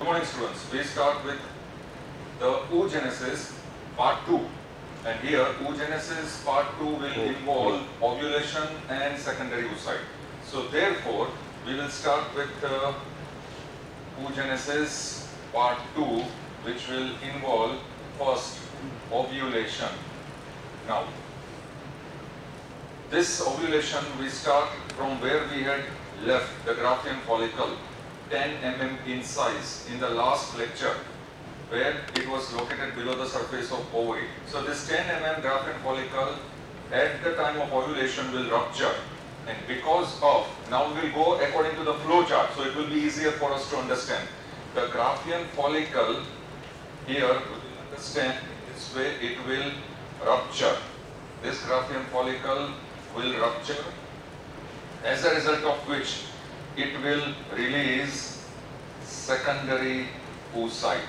morning students. We start with the oogenesis part 2, and here oogenesis part 2 will involve ovulation and secondary oocyte. So therefore we will start with oogenesis part 2, which will involve first ovulation. Now this ovulation we start from where we had left the Graafian follicle 10 mm in size in the last lecture, where it was located below the surface of ovary. So this 10 mm Graafian follicle at the time of ovulation will rupture, and because of, now we will go according to the flow chart, so it will be easier for us to understand. The Graafian follicle here, we will understand in this way, it will rupture. This Graafian follicle will rupture, as a result of which it will release secondary oocyte,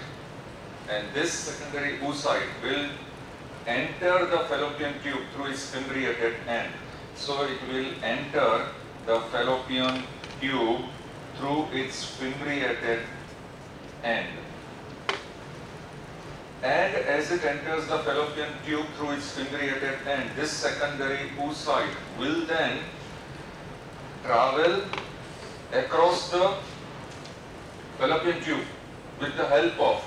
and this secondary oocyte will enter the fallopian tube through its fimbriated end. So it will enter the fallopian tube through its fimbriated end, and as it enters the fallopian tube through its fimbriated end, this secondary oocyte will then travel across the fallopian tube with the help of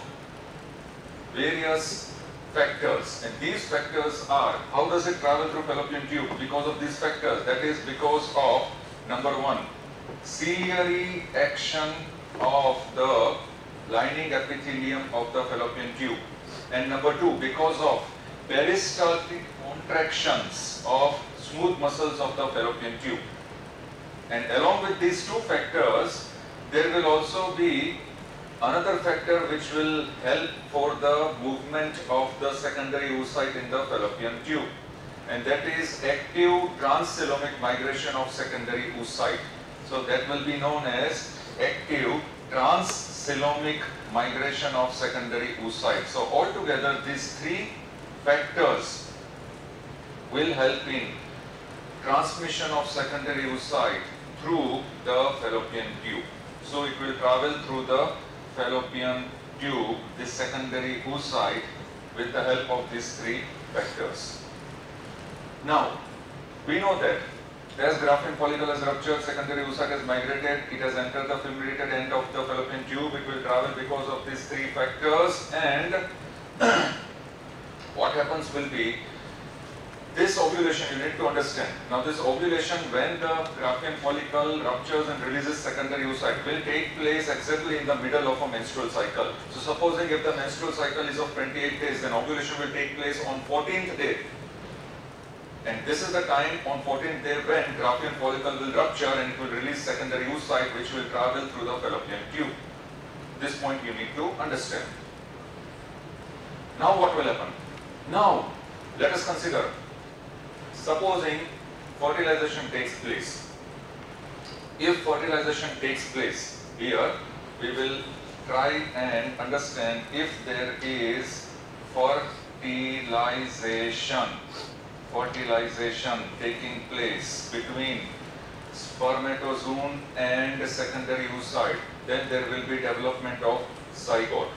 various factors, and these factors are, how does it travel through fallopian tube? Because of these factors, that is because of number 1, ciliary action of the lining epithelium of the fallopian tube, and number 2, because of peristaltic contractions of smooth muscles of the fallopian tube. And along with these two factors, there will also be another factor which will help for the movement of the secondary oocyte in the fallopian tube, and that is active transcoelomic migration of secondary oocyte. So that will be known as active transcoelomic migration of secondary oocyte. So altogether these three factors will help in transmission of secondary oocyte through the fallopian tube. So it will travel through the fallopian tube, this secondary oocyte, with the help of these three factors. Now, we know that as Graafian follicle has ruptured, secondary oocyte has migrated, it has entered the fimbriated end of the fallopian tube, it will travel because of these three factors, and what happens will be, this ovulation, you need to understand. Now this ovulation, when the Graafian follicle ruptures and releases secondary oocyte, will take place exactly in the middle of a menstrual cycle. So supposing if the menstrual cycle is of 28 days, then ovulation will take place on 14th day. And this is the time on 14th day when Graafian follicle will rupture and it will release secondary oocyte, which will travel through the fallopian tube. This point you need to understand. Now what will happen? Now let us consider, supposing fertilization takes place. If fertilization takes place, here we will try and understand if there is fertilization taking place between spermatozoon and secondary oocyte, then there will be development of zygote.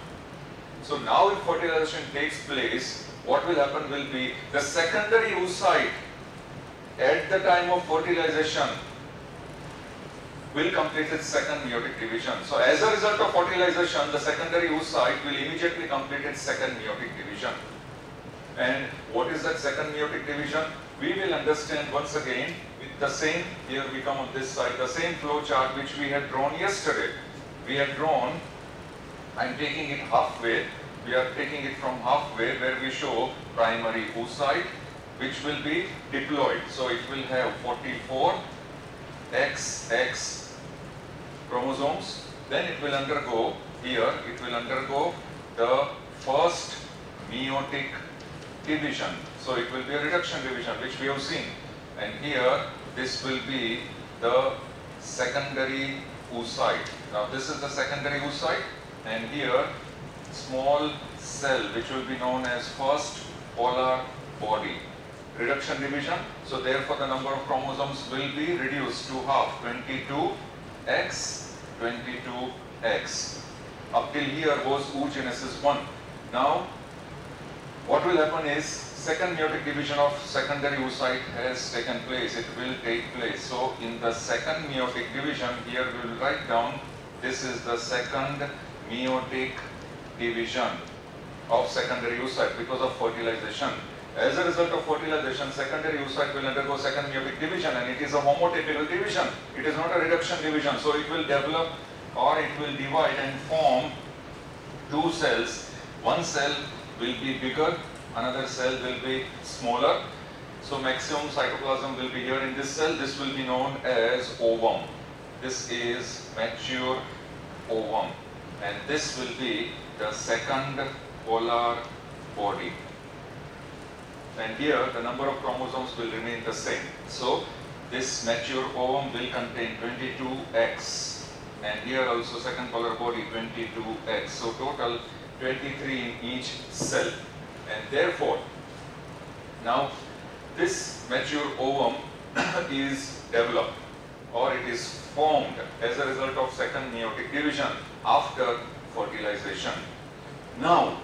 So now if fertilization takes place, what will happen will be the secondary oocyte at the time of fertilization will complete its second meiotic division. So as a result of fertilization, the secondary oocyte will immediately complete its second meiotic division. And what is that second meiotic division? We will understand once again with the same, here we come on this side, the same flow chart which we had drawn yesterday. We had drawn, I am taking it halfway, we are taking it from halfway where we show primary oocyte, which will be diploid. So it will have 44 XX chromosomes. Then it will undergo, here it will undergo the first meiotic division. So it will be a reduction division, which we have seen. And here this will be the secondary oocyte. Now this is the secondary oocyte, and here small cell which will be known as first polar body. Reduction division, so therefore the number of chromosomes will be reduced to half, 22x, 22x. Up till here was oogenesis 1. Now, what will happen is second meiotic division of secondary oocyte has taken place. It will take place. So, in the second meiotic division, here we will write down this is the second meiotic division of secondary oocyte because of fertilization. As a result of fertilization, secondary oocyte will undergo second meiotic division, and it is a homotypical division. It is not a reduction division. So, it will develop or it will divide and form two cells. One cell will be bigger, another cell will be smaller. So, maximum cytoplasm will be here in this cell. This will be known as ovum. This is mature ovum, and this will be the second polar body. And here the number of chromosomes will remain the same. So, this mature ovum will contain 22 eggs. And here also second polar body 22 eggs. So total 23 in each cell. And therefore, now this mature ovum is developed or it is formed as a result of second meiotic division after fertilization. Now,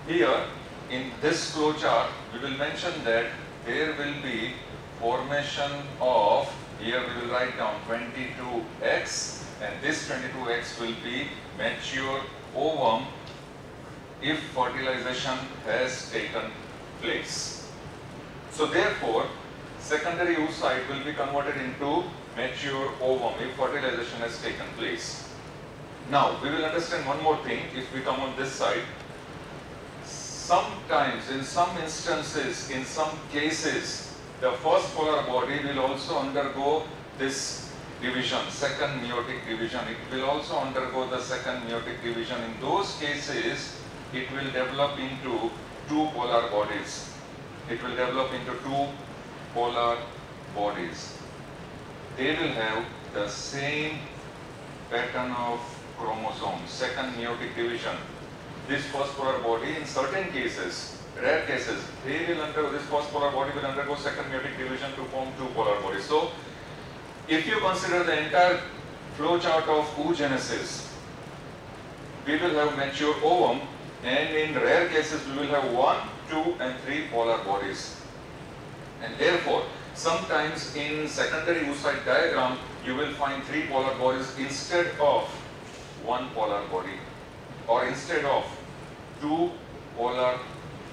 here in this flow chart, we will mention that there will be formation of, here we will write down 22 eggs. And this 22 eggs will be mature ovum if fertilization has taken place. So therefore, secondary oocyte will be converted into mature ovum if fertilization has taken place. Now, we will understand one more thing if we come on this side. Sometimes, in some instances, in some cases, the first polar body will also undergo this division, second meiotic division. It will also undergo the second meiotic division. In those cases, it will develop into two polar bodies. It will develop into two polar bodies. They will have the same pattern of chromosomes, second meiotic division. This first polar body, in certain cases, rare cases, they will undergo, this first polar body will undergo second meiotic division to form two polar bodies. So, if you consider the entire flow chart of oogenesis, we will have mature ovum, and in rare cases we will have 1, 2 and 3 polar bodies. And therefore, sometimes in secondary oocyte diagram, you will find 3 polar bodies instead of 1 polar body, or instead of 2 polar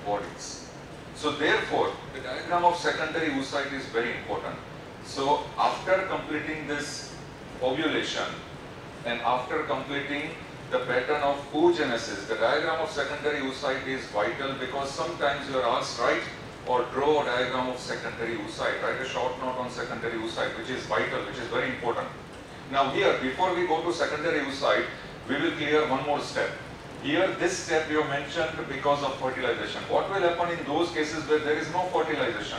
bodies. So therefore, the diagram of secondary oocyte is very important. So after completing this ovulation and after completing the pattern of oogenesis, the diagram of secondary oocyte is vital because sometimes you are asked, write or draw a diagram of secondary oocyte, write a short note on secondary oocyte, which is vital, which is very important. Now here, before we go to secondary oocyte, we will clear one more step. Here, this step you mentioned because of fertilization. What will happen in those cases where there is no fertilization?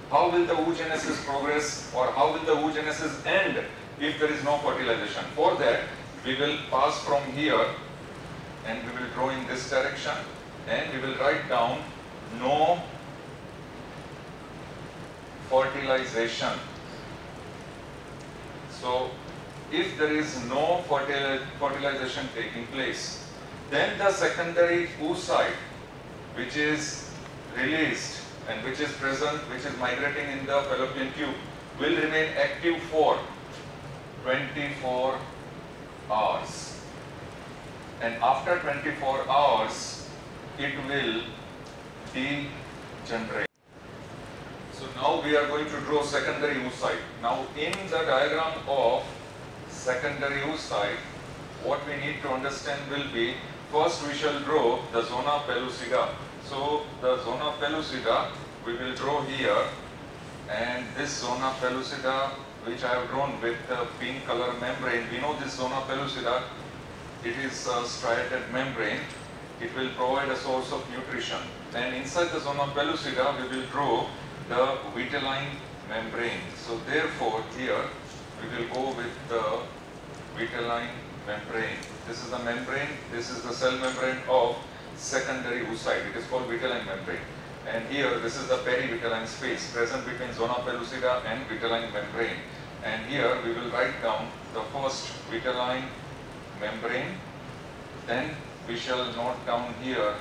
How will the oogenesis progress, or how will the oogenesis end if there is no fertilization? For that, we will pass from here and we will draw in this direction and we will write down no fertilization. So, if there is no fertilization taking place, then the secondary oocyte, which is released and which is present, which is migrating in the fallopian tube, will remain active for 24 hours. And after 24 hours, it will degenerate. So now we are going to draw secondary oocyte. Now in the diagram of secondary oocyte, what we need to understand will be, first we shall draw the zona pellucida. So the zona pellucida we will draw here, and this zona pellucida which I have drawn with the pink color membrane, we know this zona pellucida, it is a striated membrane. It will provide a source of nutrition. And inside the zona pellucida we will draw the vitelline membrane. So therefore here we will go with the vitelline membrane. This is the membrane, this is the cell membrane of secondary oocyte. It is called vitelline membrane. And here this is the perivitelline space present between zona pellucida and vitelline membrane. And here we will write down the first vitelline membrane, then we shall note down here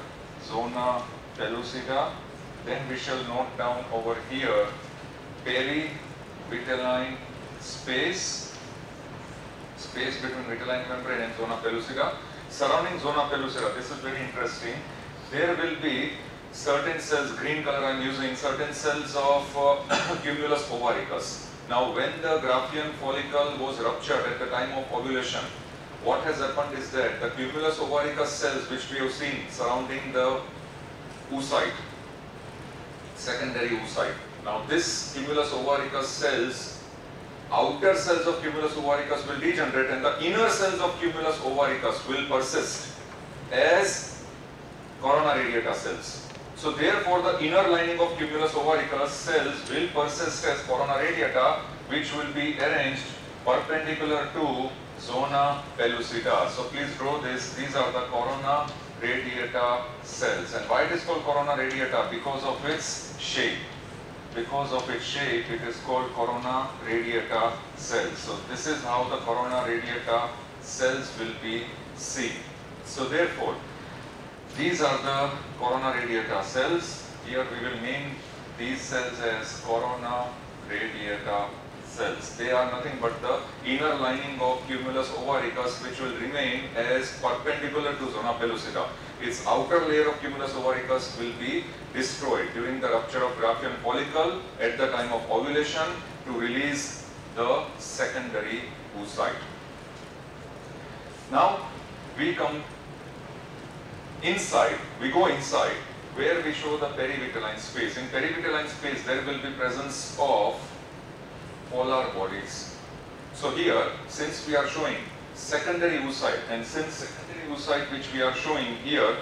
zona pellucida, then we shall note down over here perivitelline space between vitelline membrane and zona pellucida. Surrounding zona pellucida, this is very interesting, there will be certain cells, green color I am using, certain cells of cumulus ovaricus. Now when the Graafian follicle was ruptured at the time of ovulation, what has happened is that the cumulus ovaricus cells which we have seen surrounding the oocyte, secondary oocyte. Now this cumulus ovaricus cells, outer cells of cumulus ovaricus will degenerate and the inner cells of cumulus ovaricus will persist as corona radiata cells. So therefore the inner lining of cumulus ovaricus cells will persist as corona radiata, which will be arranged perpendicular to zona pellucida. So please draw this. These are the corona radiata cells. And why it is called corona radiata? Because of its shape. Because of its shape, it is called corona radiata cells. So this is how the corona radiata cells will be seen. So therefore, these are the corona radiata cells. Here we will name these cells as corona radiata cells. They are nothing but the inner lining of cumulus ovaricus, which will remain as perpendicular to zona pellucida. Its outer layer of cumulus ovaricus will be destroyed during the rupture of Graafian follicle at the time of ovulation to release the secondary oocyte. Now we come inside, we go inside where we show the perivitelline space. In perivitelline space there will be presence of polar bodies. So here, since we are showing secondary oocyte, and since secondary oocyte which we are showing here,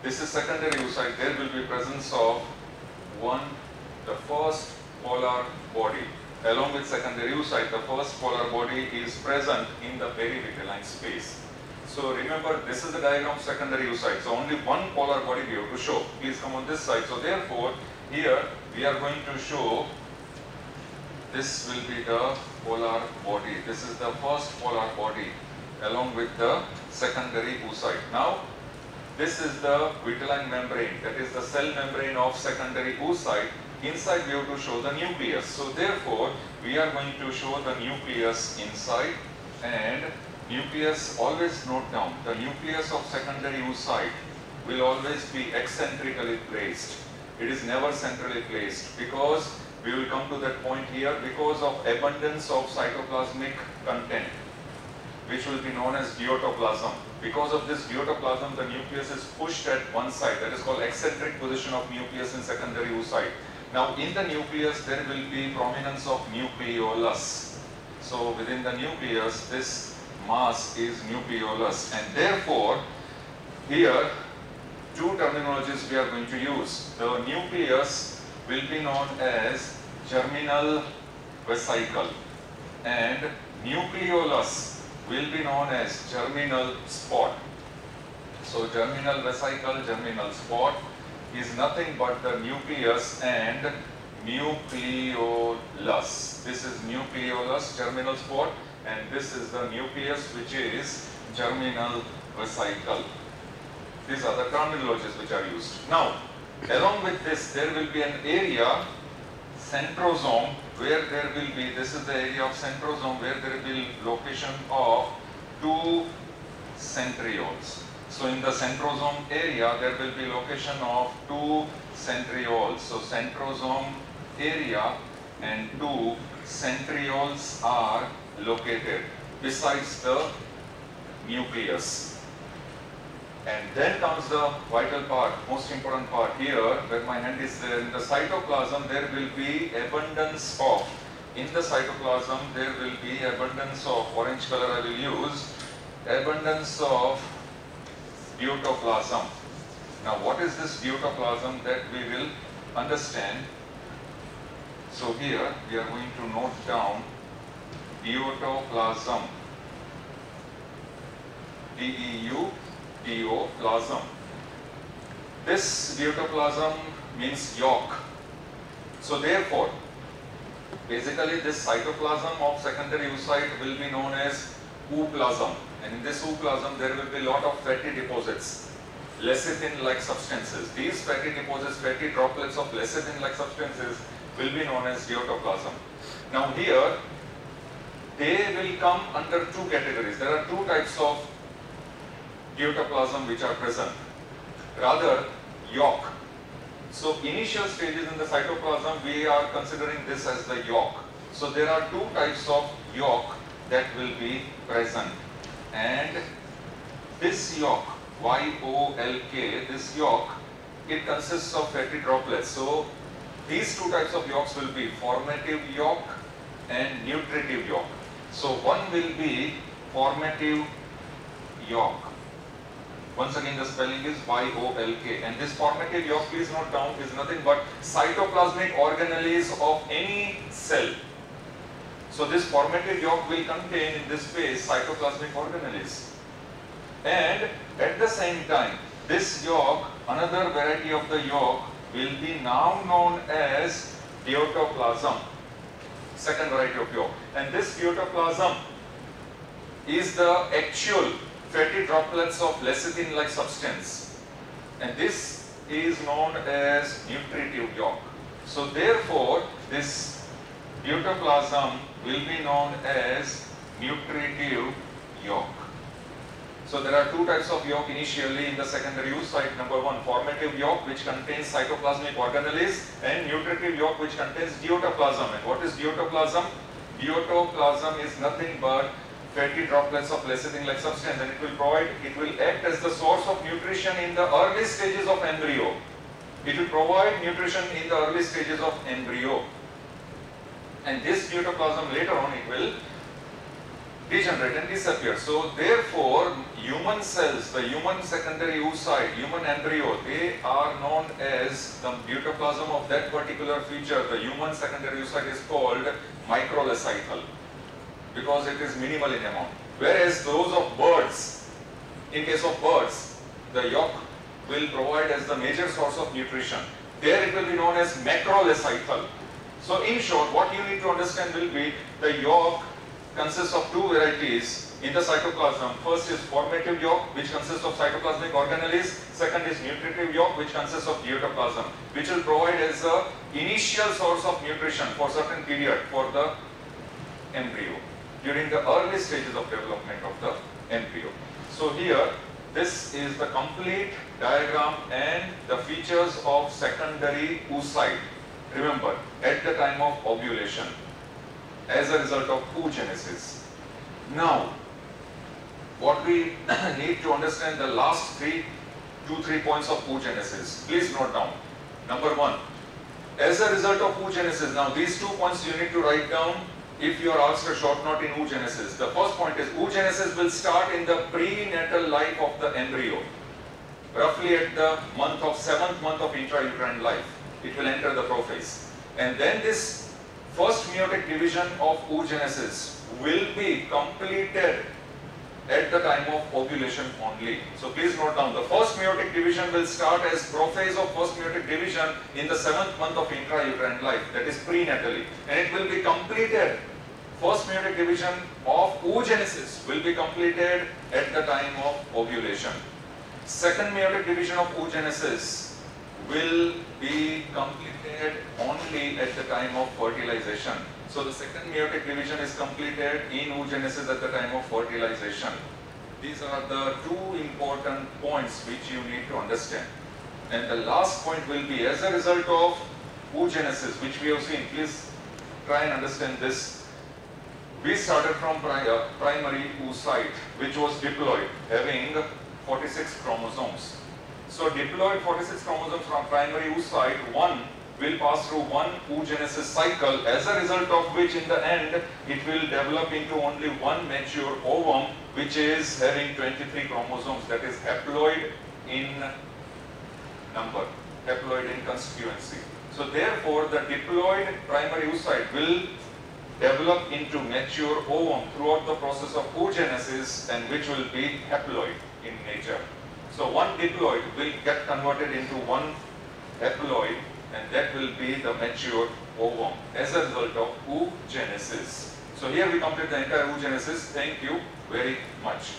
this is secondary oocyte, there will be presence of the first polar body. Along with secondary oocyte, the first polar body is present in the perivitelline space. So remember, this is the diagram of secondary oocyte. So only one polar body we have to show. Please come on this side. So therefore, here we are going to show, this will be the polar body. This is the first polar body along with the secondary oocyte. Now, this is the vitelline membrane, that is the cell membrane of secondary oocyte. Inside we have to show the nucleus. So therefore, we are going to show the nucleus inside, and nucleus, always note down, the nucleus of secondary oocyte will always be eccentrically placed. It is never centrally placed, because we will come to that point here, because of abundance of cytoplasmic content, which will be known as deutoplasm. Because of this deutoplasm, the nucleus is pushed at one side. That is called eccentric position of nucleus in secondary oocyte. Now in the nucleus there will be prominence of nucleolus. So within the nucleus, this mass is nucleolus, and therefore here two terminologies we are going to use. The nucleus will be known as germinal vesicle, and nucleolus will be known as germinal spot. So germinal vesicle, germinal spot is nothing but the nucleus and nucleolus. This is nucleolus, germinal spot, and this is the nucleus, which is germinal vesicle. These are the terminologies which are used. Now, along with this, there will be an area, centrosome, where there will be, this is the area of centrosome, where there will be location of two centrioles. So in the centrosome area, there will be location of two centrioles. So centrosome area and two centrioles are located besides the nucleus. And then comes the vital part, most important part here, where my hand is there. In the cytoplasm, there will be abundance of, in the cytoplasm, there will be abundance of, orange color I will use, abundance of deutoplasm. Now what is this deutoplasm, that we will understand. So here we are going to note down deutoplasm, deutoplasm. This deutoplasm means yolk. So therefore, basically this cytoplasm of secondary oocyte will be known as ooplasm, and in this ooplasm there will be a lot of fatty deposits, lecithin-like substances. These fatty deposits, fatty droplets of lecithin-like substances will be known as deutoplasm. Now here, they will come under two categories. There are two types of deutoplasm which are present, rather yolk. So initial stages in the cytoplasm, we are considering this as the yolk. So there are two types of yolk that will be present, and this yolk, Y-O-L-K, this yolk, it consists of fatty droplets. So these two types of yolks will be formative yolk and nutritive yolk. So one will be formative yolk. Once again, the spelling is Y-O-L-K, and this formative yolk, please note down, is nothing but cytoplasmic organelles of any cell. So this formative yolk will contain in this phase cytoplasmic organelles. And at the same time, this yolk, another variety of the yolk, will be now known as deutoplasm, second variety of yolk. And this deutoplasm is the actual fatty droplets of lecithin-like substance, and this is known as nutritive yolk. So therefore, this deutoplasm will be known as nutritive yolk. So there are two types of yolk initially in the secondary oocyte. Number one, formative yolk, which contains cytoplasmic organelles, and nutritive yolk, which contains deutoplasm. And what is deutoplasm? Deutoplasm is nothing but fatty droplets of lecithin-like substance, and it will act as the source of nutrition in the early stages of embryo. It will provide nutrition in the early stages of embryo. And this deutoplasm later on, it will degenerate and disappear. So therefore, human cells, the human secondary oocyte, human embryo, they are known as the deutoplasm of that particular feature. The human secondary oocyte is called microlecythal, because it is minimal in amount. Whereas those of birds, in case of birds, the yolk will provide as the major source of nutrition. There it will be known as macrolecythal. So in short, what you need to understand will be the yolk consists of two varieties in the cytoplasm. First is formative yolk, which consists of cytoplasmic organelles. Second is nutritive yolk, which consists of deutoplasm, which will provide as the initial source of nutrition for certain period for the embryo during the early stages of development of the embryo. So here, this is the complete diagram and the features of secondary oocyte. Remember, at the time of ovulation, as a result of oogenesis. Now, what we need to understand the last 3 points of oogenesis. Please note down. Number one, as a result of oogenesis. Now, these 2 points you need to write down if you are asked a short note in oogenesis. The first point is oogenesis will start in the prenatal life of the embryo, roughly at the 7th month of intrauterine life. It will enter the prophase, and then this first meiotic division of oogenesis will be completed at the time of ovulation only. So please note down, the first meiotic division will start as prophase of first meiotic division in the 7th month of intrauterine life, that is prenatally, and it will be completed, first meiotic division of oogenesis will be completed at the time of ovulation. Second meiotic division of oogenesis will be completed only at the time of fertilization. So the second meiotic division is completed in oogenesis at the time of fertilization. These are the two important points which you need to understand. And the last point will be, as a result of oogenesis, which we have seen, please try and understand this. We started from primary oocyte, which was diploid, having 46 chromosomes. So diploid 46 chromosomes from primary oocyte, one will pass through one oogenesis cycle, as a result of which in the end it will develop into only one mature ovum, which is having 23 chromosomes, that is haploid in number, haploid in constituency. So therefore the diploid primary oocyte will develop into mature ovum throughout the process of oogenesis, and which will be haploid in nature. So one diploid will get converted into one haploid, and that will be the mature ovum as a result of oogenesis. So here we complete the entire oogenesis. Thank you. very much.